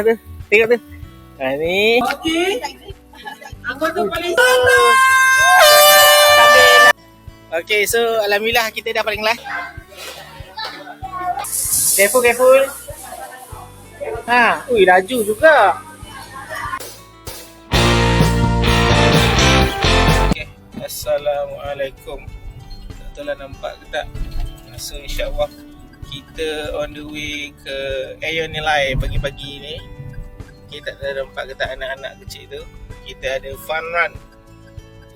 tu. Tengok tu. Ni. Okey. Anggota paling Okay, so alhamdulillah kita dah paling last. Careful. Ha, ui laju juga. Okay, Assalamualaikum. Tak tahu lah nampak ke tak. So insyaAllah kita on the way ke Ayer Nilai pagi-pagi ni. Kita tak nampak ke tak anak-anak kecil tu. Kita ada fun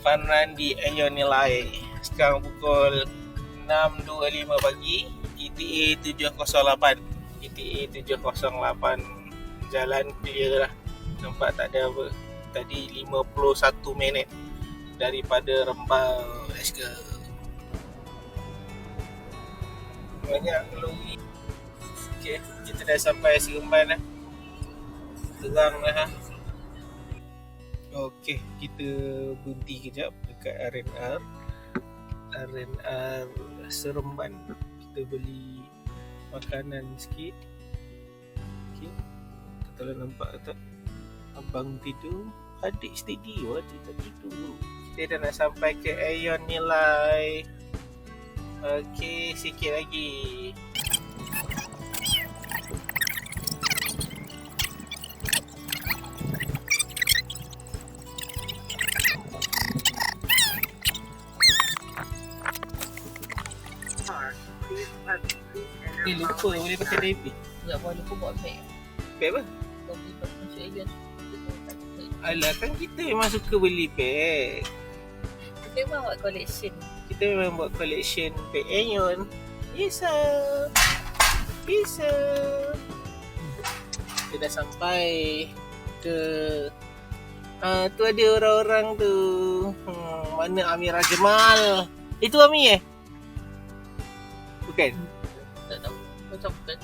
run di Ayer Nilai. Sekarang pukul 6.25 pagi. ETA 708. Jalan clear lah. Nampak tak ada apa. Tadi 51 minit daripada Rembau. Let's go. Banyak kalori. Okay, kita dah sampai Seremban lah. Terang lah. Okay, kita berhenti kejap dekat R&R Seremban. Kita beli makanan sikit. Okay, tak tahu nampak tak. Abang tidur, adik steady. Adik tak tidur. Kita dah nak sampai ke Ayer Nilai. Okay, sikit lagi. Lupa boleh pakai diaper. Tak boleh lupa buat bag. Bag apa? Kau beli masuk alien. Alah, kan kita memang suka beli bag. Kita memang buat collection. Kita memang buat collection bag Aeon. Bisa. Kita dah sampai ke tu ada orang-orang tu. Mana Amira Jamal? Itu Ami Bukan? Tak tahu. Macam bukan.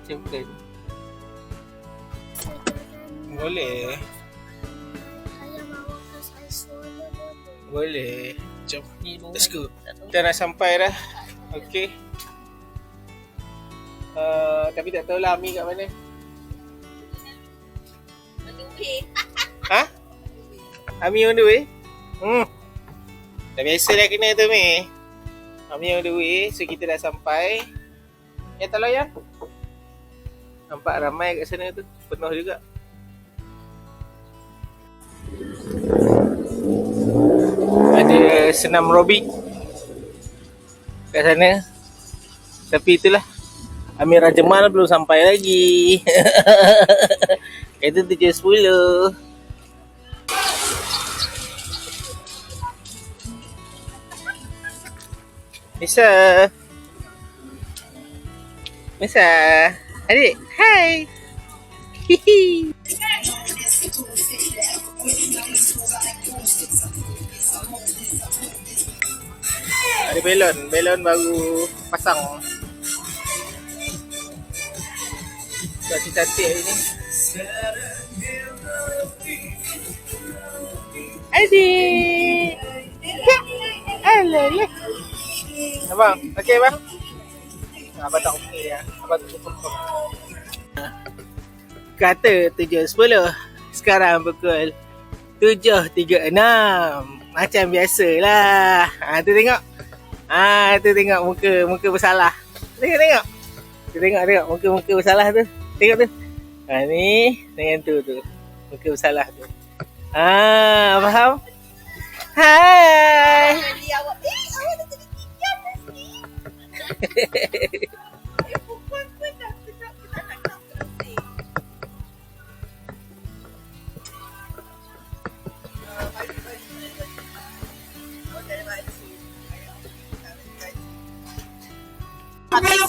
Bukan. Boleh. Boleh. Jom. Let's go. Kita dah sampai dah. Okay. Tapi tak tahulah Ami kat mana. Ha? Ami on the way? Dah biasa dah kena tu Mi. Ami on the way. So kita dah sampai. Ya tak lah ya. Nampak ramai kat sana tu. Penuh juga. Ada senam aerobik kat sana. Tapi itulah, Amira Jamal belum sampai lagi. Itu 7.10. Misa, adik, hai. Hihi. Ada belon baru pasang. Cantik hari ni. Adik. Alah. Abang, okey bang? Abang tak okey ya. Abang tutup. Kata 7.10. Sekarang pukul 7.36. Macam biasalah. Tu tengok. Tu tengok muka bersalah. Tengok. Tengok muka bersalah tu. Tengok tu. Ni dengan tu. Muka bersalah tu. Faham? Hai. Awak dah jadi ikan ni. Perempuan pun dah nak terus.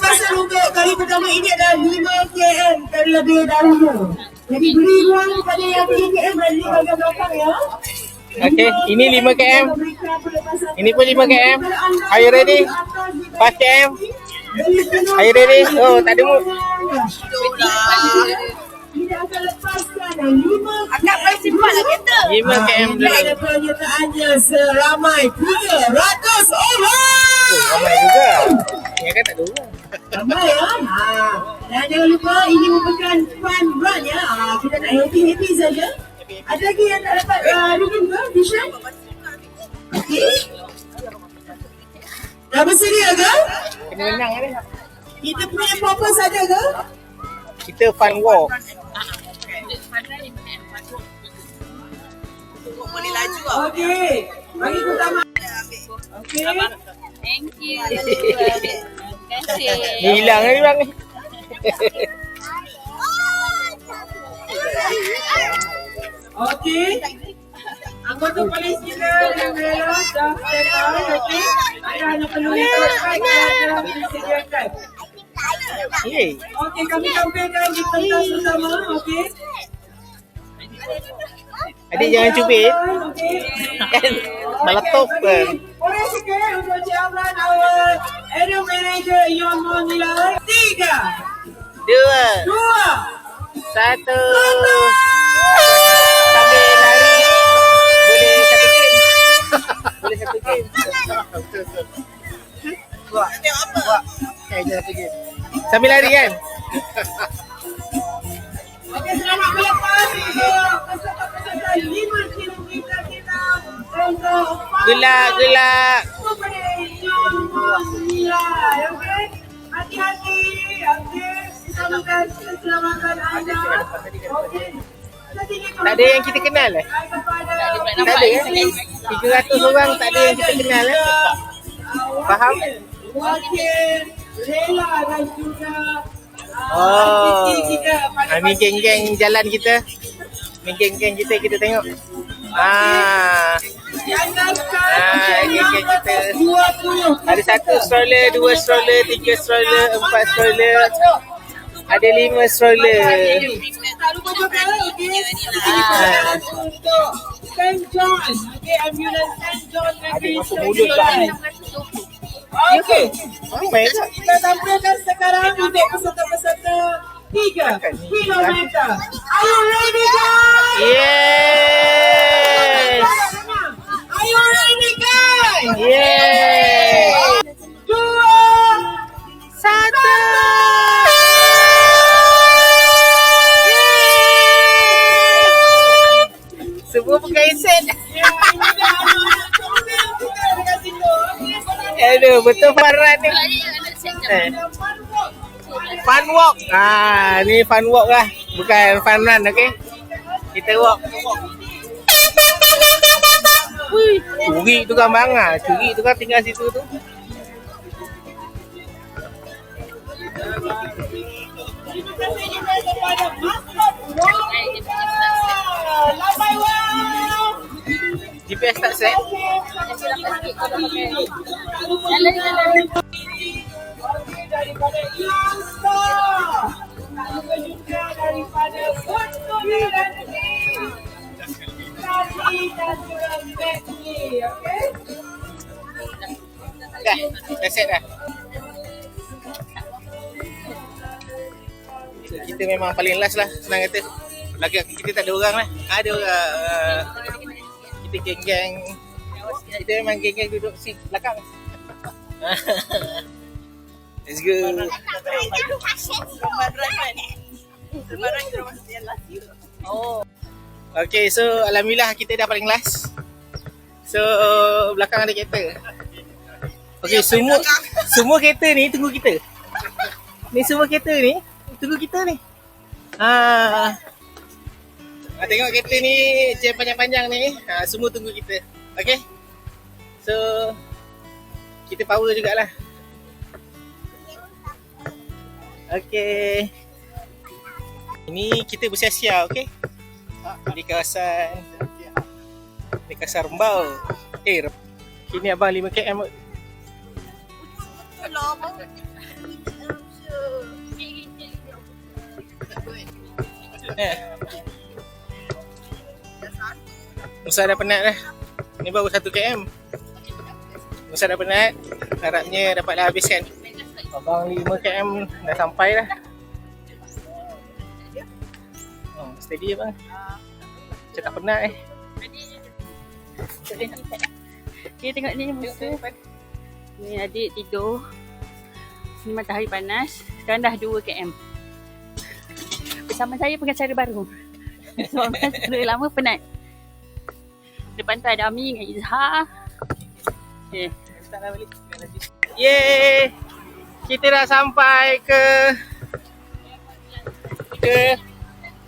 Pasal untuk kali pertama ini adalah 5 km terlebih dahulu. Jadi beri ruang kepada yang 3 km balik bahagian belakang ya. Okay, ini 5 km. Ini pun 5 km. Are you ready? 5 km. Are you ready? Oh, tak ada mood. Tidak akan lepaskan 5 Akak paling simpan lah kereta. 5 km dulu. Ada penyertaannya seramai 300 orang. Oh, ramai juga. Ni kan tak ada orang. Ramai ya. Dan jangan lupa ini merupakan fun run ya. Kita nak happy-happy saja. Ada lagi yang tak dapat rugi ke? Dishan? Okey. Dah bersedia ke? Kena menang ni. Kita punya purpose ada ke? Kita fun walk. Boleh laju lah. Okey. Bagi utama. Okey. Thank you. Terima kasih. Ni hilang ni bang ni. Okey. Anggota polis kita yang rela dah stand by. Okey. Anda hanya perlu ikutkan yang disediakan. Yeay. Okey, kami tampilkan di pentas pertama. Okey. Adik jangan cubit. Okey. Kan meletup kan. Boleh sikit untuk Cik Amran, our area manager Yon Monilai. 3, 2, 2, 1. Sambil lari boleh satu game. Boleh satu game. Buat. Okey, satu game. Sambil lari kan? Okey, selamat melepas peserta-peserta 5 kilometer kita untuk Gelak. kepada Yon Monilai. Okey, hati-hati. Okey, selamatkan keselamatan anda. Okey. Tak ada yang kita kenal eh? Tak ada kan? 300 orang tak ada yang kita kenal eh? Faham? Wakil rela dan juga Oh. aktiviti kita pada Ni geng-geng jalan kita. Ni geng-geng kita tengok. Ah. Geng-geng kita. 20. Ada 1 stroller, 2 stroller, 3 stroller, 4 stroller. Ada 5 stroller. Tak lupa juga untuk St. John. Okey, ambulans St. John Adik masuk Memorial mulut lah. Okey. Ramai tak? Kita tampilkan sekarang untuk peserta-peserta 3 kilometer. Are you ready guys? Yes! Are you ready guys? Yes! 2, 1. Semua pakai set. Aduh, betul Farhan ni. Fun walk. Ni fun walk lah. Bukan fun run, okey? Kita walk. Wih, curi tu kan bang. Curi tu kan tinggal situ tu. Terima kasih juga kepada Maskot Lambai Wow. GPS tak set. Okey, daripada Ion Star. Lalu juga daripada Food dan Tadi dan juga Becky. Okey. Dah set dah. Kita memang paling last lah, senang kata. Belakang kita tak ada orang lah. Ada orang. Kita geng-geng. Kita memang geng-geng duduk si belakang. Let's go. Oh. Okay, so alhamdulillah kita dah paling last. So belakang ada kereta. Okay, semua kereta ni tunggu kita. Ni semua kereta ni tunggu kita ni. Tengok kereta ni jam panjang-panjang ni. Semua tunggu kita. Okay. So kita power jugalah. Okay. Ini kita bersia-sia, okay? Di kawasan Rembau. Ini abang 5 km. Musa dah penat dah. Ni baru 1 km. Musa dah penat. Harapnya dapatlah habiskan. Abang 5 km dah sampai dah. Steady abang. Macam tak penat Okay, tengok ni Musa. Ni adik tidur. Ni matahari panas. Sekarang dah 2 km. Bersama saya pengacara baru. Sebab pengacara lama penat. Depan tu ada Ami dengan Izhar. Okay. Start dah balik. Yeay! Kita dah sampai ke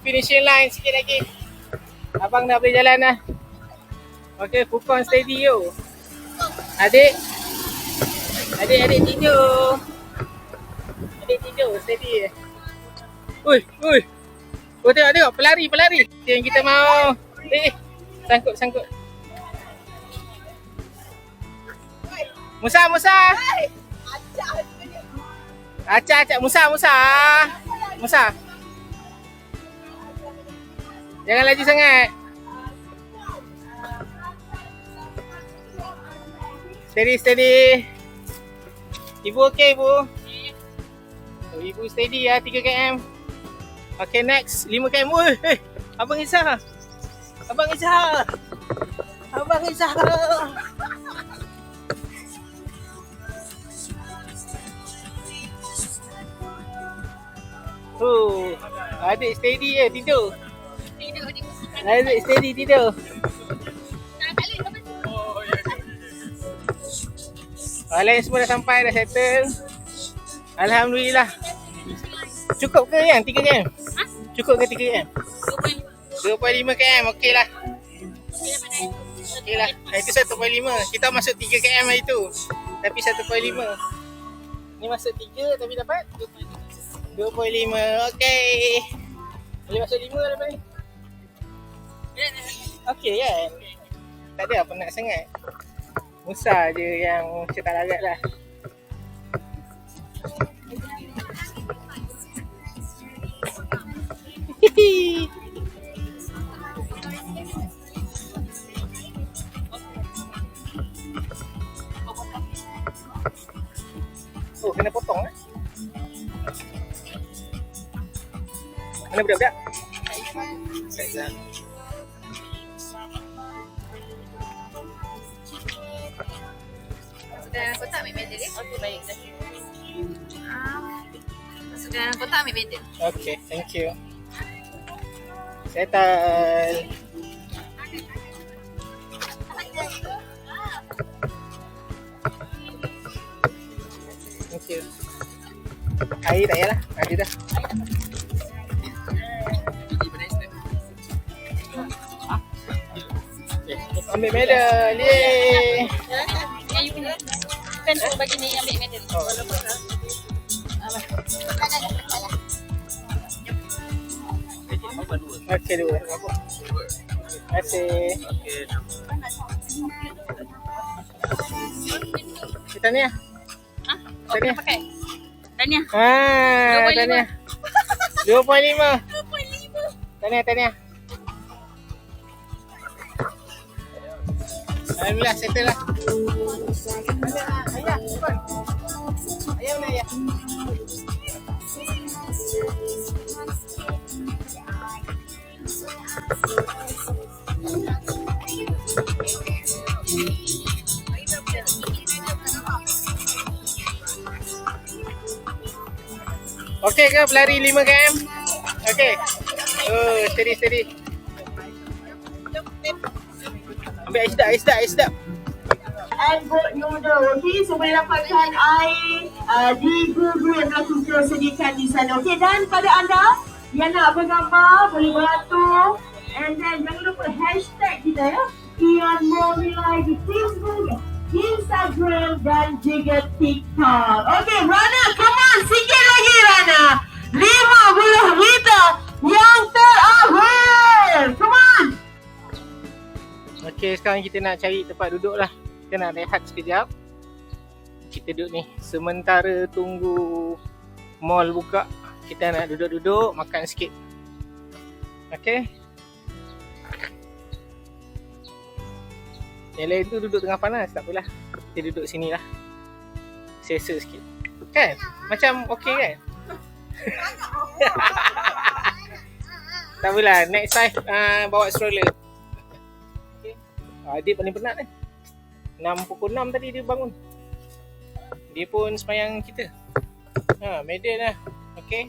finishing line sikit lagi. Abang dah boleh jalan dah. Okay, Fukon steady yo. Adik tidur. Adik tidur, steady. Ui. Oh tengok, pelari. Yang kita mau. Sangkut. Musa. Acak. Musa. Jangan laju sangat. Steady. Ibu okey, Ibu? Oh, Ibu steady ya, 3 km. Okay, next 5 km. Woi, Abang Izzah. Oh, adik steady ya, tidur. Adik steady tidur. Lain semua dah sampai, dah settle. Alhamdulillah. Cukup ke yang 3 km? Cukup ke 3 km? 2.5 km, okey lah. Itu 1.5. Kita masuk 3 km hari tu. Tapi 1.5. Ni masuk 3 tapi dapat 2.5. Okey. Boleh masuk 5 lepas ni. Okey kan? Tak ada apa nak sangat. Musa je yang macam tak larat lah. Oh, kena potong eh. Mana budak-budak? Saizan. Dalam kotak ambil medal dia. Okey, baik. Masuk dalam kotak ambil medal. Okay, thank you. Settle. Thank you. Air tak payahlah. Ada dah. Okay, ambil medal. Yeay. Yang you punya. Kan suruh bagi ni ambil medal. Oh. Okey, 2. Terima kasih. Kita ni lah. Ha? Oh, kena pakai. Tahniah. Tahniah. 2.5. Tahniah. Alhamdulillah, settle lah. Ayah, cepat. Ayah mana ayah? Okey ke pelari 5 km? Okey. Oh, steady. Ambil air sedap. And boat noodle, okay? So boleh dapatkan air di guru yang telah kita sediakan di sana. Okay, dan pada anda yang nak bergambar, boleh beratur. And then jangan lupa hashtag kita ya. Ian Monilai di Facebook, Instagram dan juga TikTok. Okay, Rana, come on, sikit lagi Rana. 50 meter yang terakhir. Come on. Okey, sekarang kita nak cari tempat duduk lah. Kita nak rehat sekejap. Kita duduk ni. Sementara tunggu mall buka, kita nak duduk-duduk, makan sikit. Okey. Yang lain tu duduk tengah panas, tak apalah. Kita duduk sini lah. Selesa sikit. Kan? Macam okey kan? Tak apalah, next time bawa stroller. Okay. Adik paling penat ni. 6 pukul 6 tadi dia bangun. Dia pun semayang kita. Medal lah. Okay.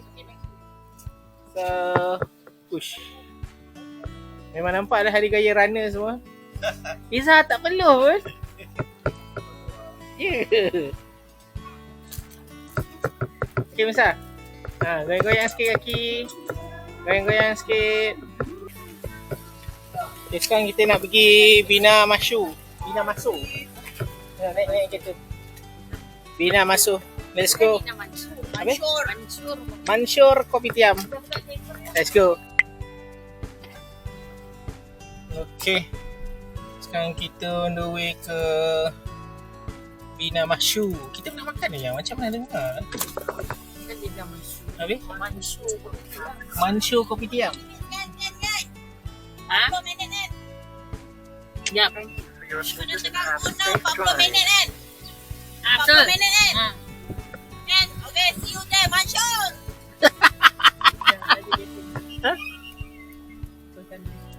So, push. Memang nampak dah hari raya runner semua. Izzah tak perlu pun. Yeah. Okay, Musa. Goyang-goyang sikit kaki. Goyang-goyang sikit. Okay, sekarang kita nak pergi Bina Mashu. Bina Masuk. Naik kereta. Bina Masuk. Let's go. Mansur Kopitiam. Let's go. Okay. Sekarang kita on the way ke Bina Mashu. Kita nak makan ni yang macam mana dengar? Habis? Mansur Kopitiam. Ha? Ya. Sudah tengah guna 40 minit kan? Betul. 40 minit kan? Kan? Okay, see you there, Mansyur.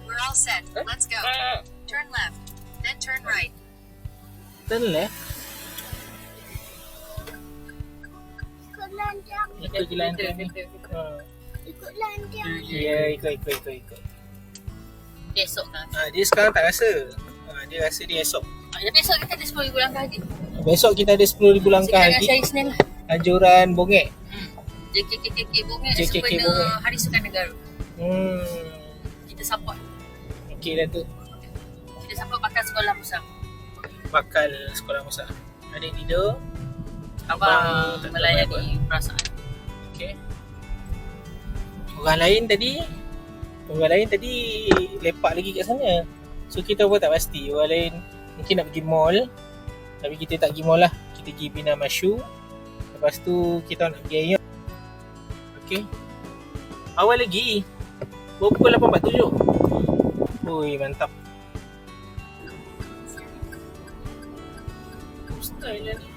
We're all set. Let's go. Turn left, then turn right. Turn left. Ikut landang. Ikut jalan tu ni. Ikut landang. Ya, ikut. Besok kan. Dia sekarang tak rasa. Dia rasa dia esok. Besok kita ada 10,000 langkah lagi. Besok kita ada 10,000 langkah Sekarang lagi. saya Isnin lah. Anjuran Bongek. JKKK Bongek JKK sempena Bongek. Hari Sukan Negara. Kita support. Okey dah tu. Kita support bakal sekolah Musa. Bakal sekolah Musa. Adik tidur. Abang tak tahu melayani perasaan. Okey. Orang lain tadi lepak lagi kat sana. So kita pun tak pasti. Orang lain mungkin nak pergi mall. Tapi kita tak pergi mall lah. Kita pergi Bina Mashu. Lepas tu kita nak pergi Ayun. Okey. Awal lagi. Pukul 8.47. Ui, mantap. Style lah ni.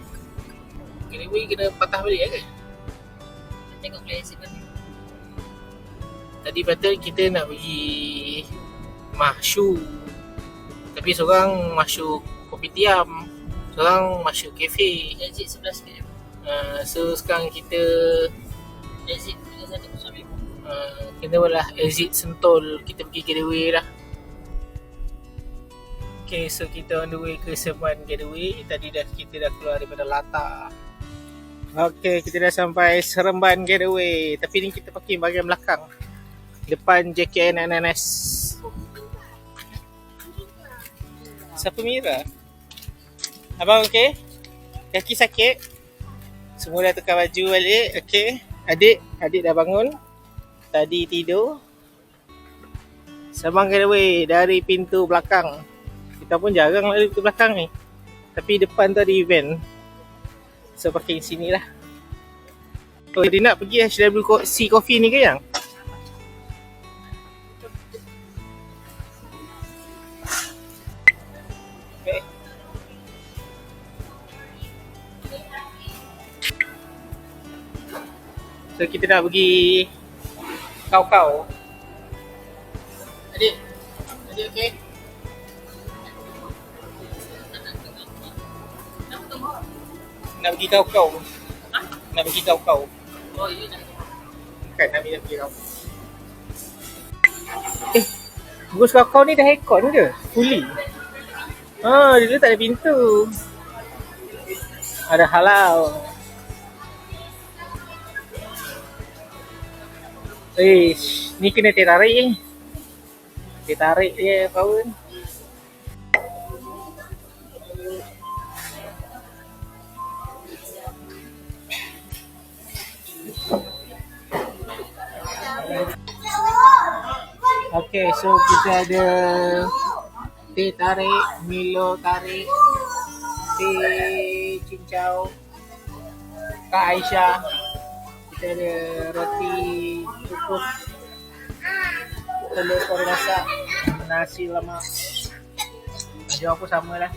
Getaway kena patah balik ke? Tengok player sebenarnya. Tadi patut kita nak pergi Mashu. Tapi seorang Mashu Kopitiam, seorang Mashu Cafe. Exit 11 km. So sekarang kita Exit 31 kena lah exit Sentul. Kita pergi getaway lah. Okay, so kita on the way ke Seremban Getaway. Tadi kita dah keluar daripada Lata. Okay, kita dah sampai Seremban Getaway. Tapi ni kita parking bahagian belakang, depan JKN NNS. Siapa Mira? Abang okey? Kaki sakit? Semua dah tukar baju balik. Okey. Adik dah bangun. Tadi tidur. Seremban Getaway dari pintu belakang. Kita pun jarang lari pintu belakang ni. Tapi depan tu ada event. So parking sini lah. Oh, dia nak pergi HWC Coffee ni ke yang? Okay. So kita nak pergi Kau-Kau. Adik okey? Nak pergi Kau-Kau. Nak pergi Kau-Kau. Oh, you nak. Bukan, nak pergi Kau-Kau. Bus Kau-Kau ni dah aircon ke? Fully? Dulu tak ada pintu. Ada halal. Ni kena tertarik ni. Tertarik dia power. Okay, so kita ada teh tarik, Milo tarik, teh cincau, Kak Aisyah. Kita ada roti cukup, telur kori masak, nasi lemak. Ada apa sama lah.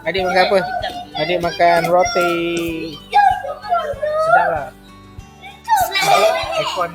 Adik makan apa? Adik makan roti. Sedap lah. Aircon.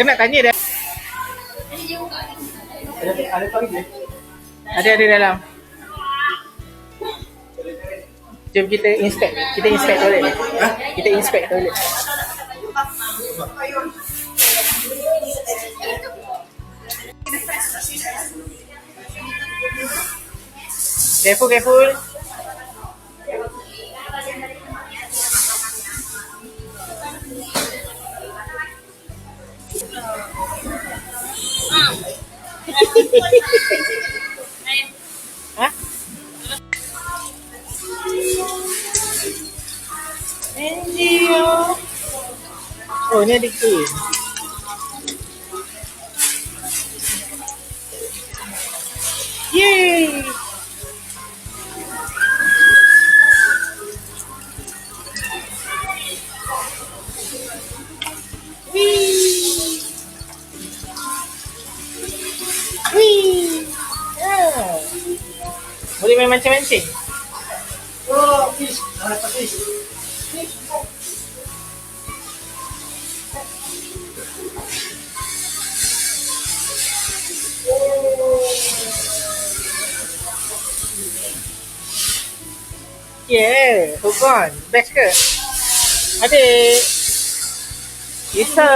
Kena tanya dia. Ada toilet? Ada dalam. Jom kita inspect. Kita inspect toilet. Kita inspect toilet. Careful. Hah? Angel. Oh, ni ada clean. Yay! Wee! Ah. Boleh main mancing-mancing? Oh, fish. Dapat fish. Yeah, Hukon. Best ke? Adik. Isa.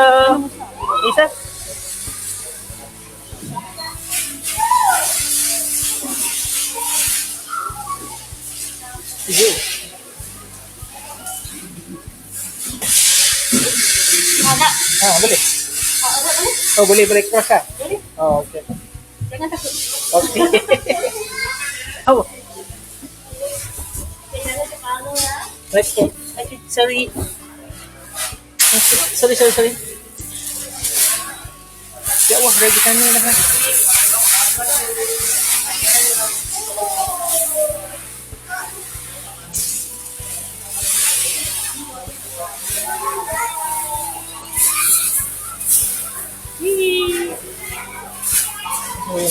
Tujuh. Boleh. Oh, boleh cross lah. Boleh. Oh, okay. Jangan takut. Okay. Oh, Jangan kepala ya. let's go. Okay, sorry. Ya Allah, dari sana dah.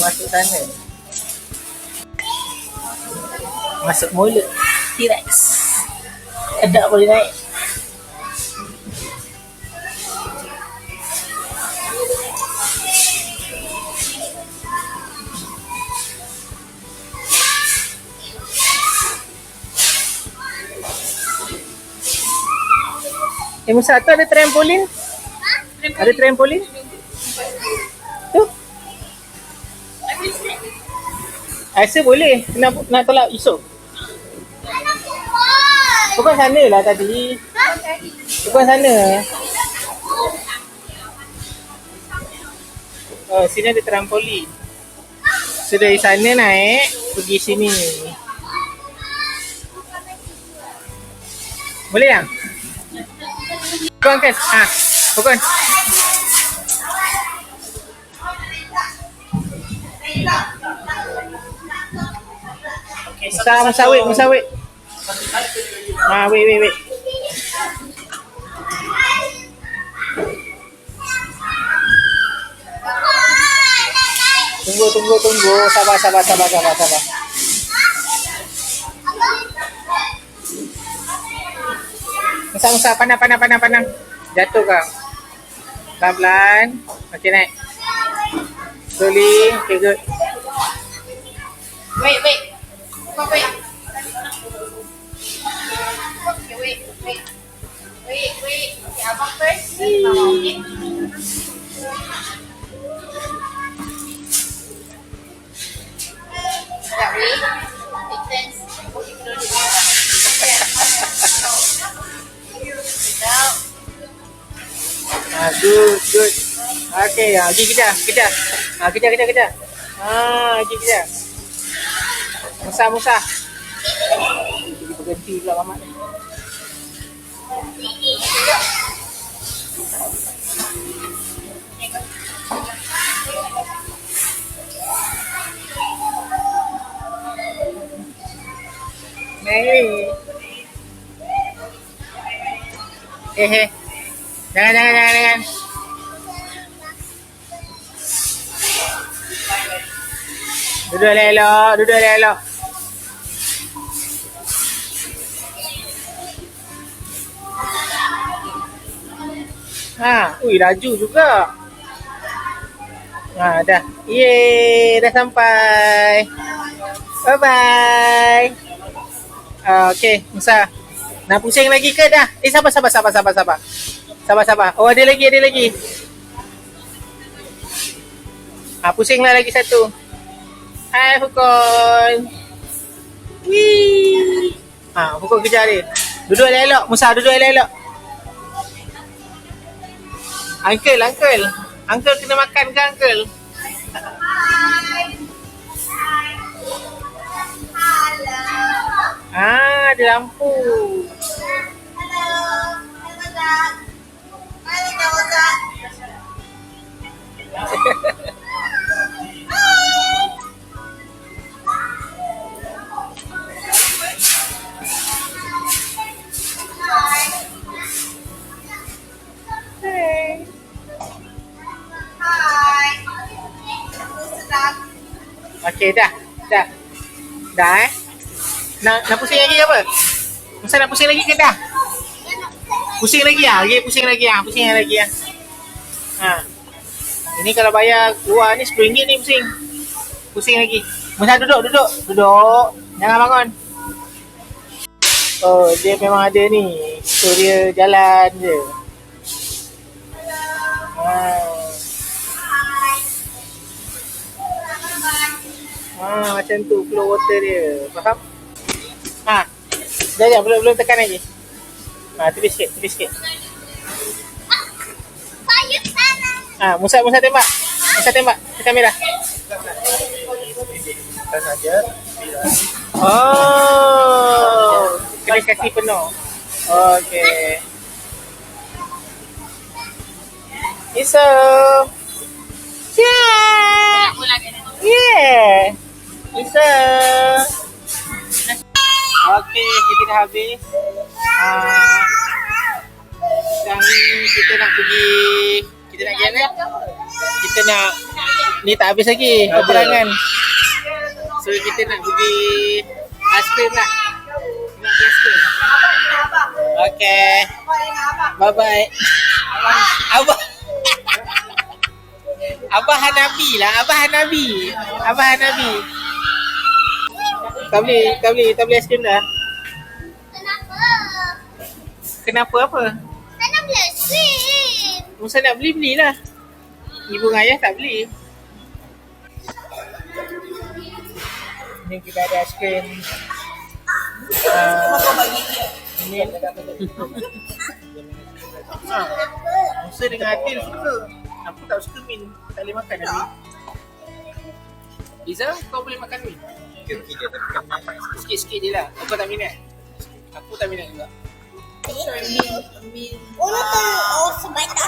Masuk sana. Masuk mulut T-Rex. Ada boleh naik. Musa, tu ada trampolin? Ada trampolin? Tu? Rasa boleh. Nak tolak esok? Bukan sana lah tadi. Bukan sana. Oh, sini ada trampolin. So dari sana naik, pergi sini. Boleh tak? Bukan kan? Bukan. Musawit. Wait. Tunggu. Sabar. Musa, pandang. Jatuh kau. Pelan-pelan. Okay, naik. Slowly. Okay, good. Wait. Okay, wait. Okay, abang first. Okay. That way. Make sense. Good. Okay, pergi kejar. Kejar. Pergi kejar. Musa. Jadi berhenti pula mamak ni. Jangan. Duduk elok. Laju juga. Dah. Yeay, dah sampai. Bye-bye. Okay, Musa. Nak pusing lagi ke dah? Sabar. Sabar. Oh, ada lagi. Pusinglah lagi satu. Hai, Fukon. Wih. Fukon kejar dia. Duduk elok-elok. Musa, duduk elok-elok. Uncle. Uncle kena makan ke, Uncle? Ada lampu. Okey, dah. Dah Nak pusing lagi ke apa? Masa nak pusing lagi ke dah? Pusing lagi ah. Pusing lagi. Ini kalau bayar keluar ni RM10 ni pusing. Pusing lagi. Masa duduk. Jangan bangun. Oh, dia memang ada ni. So dia jalan je. Macam tu flow water dia. Faham? Sekejap, belum tekan lagi. Tepi sikit. Musa tembak. Ke kamera. Oh, kena kasih penuh. Okay. Isa. Yeah. Isa. Okay, kita dah habis. Sekarang ni kita nak pergi. Kita nak pergi mana? Kita nak. Ni tak habis lagi peperangan. So kita nak pergi aiskrim lah. Nak pergi aiskrim. Okay. Bye-bye. Abah Hanabi lah. Tak beli aiskrim dah. Kenapa apa? Saya nak beli aiskrim. Musa nak belilah. Ibu dengan ayah tak beli. Ni kita ada aiskrim. Ini Musa dengan Atin suka. Aku tak suka min. Tak boleh makan dah min. Iza, kau boleh makan min? Sikit-sikit je lah. Kau tak minat? Aku tak minat juga. Sebaiknya. Sebaiknya.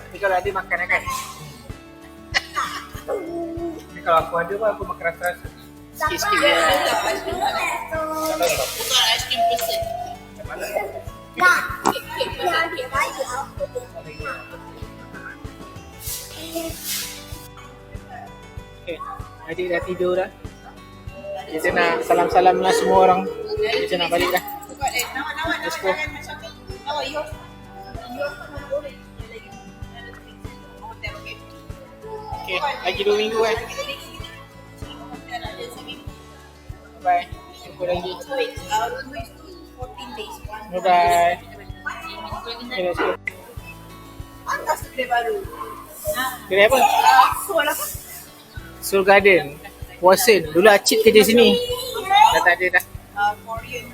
Ni kalau ada makan kan? Ni kalau aku ada pun aku makan rasa-rasa. Sikit-sikit je lah. Bukan aiskrim person. Macam mana? Kek person. Okay, adik dah tidur dah. Kita nak salam-salam lah semua orang. Kita nak balik dah. Let's go. Okay, lagi 2 minggu kan. Bye. Jumpa lagi. Bye-bye. Okay, let's go. Atas kedai baru. Kedai apa? Soul Garden. Watson. Dulu Acid kerja sini. Dah tak ada dah. Korean.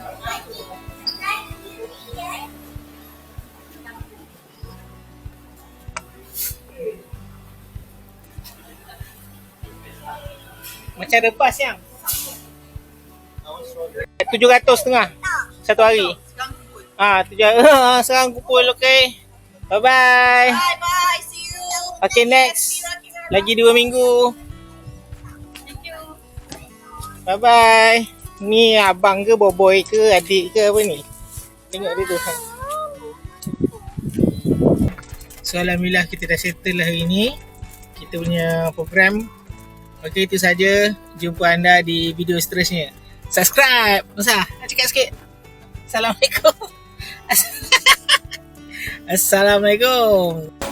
Macam repas yang 700 satu hari. Sekarang kupul. Okay. Bye-bye. Bye. See you. Okay, next. Lagi 2 minggu. Bye-bye. Ni abang ke boboy ke adik ke apa ni? Tengok dia tu. So alhamdulillah kita dah settle lah hari ni. Kita punya program. Okay, itu saja. Jumpa anda di video seterusnya. Subscribe. Musa, nak cakap sikit. Assalamualaikum. Assalamualaikum.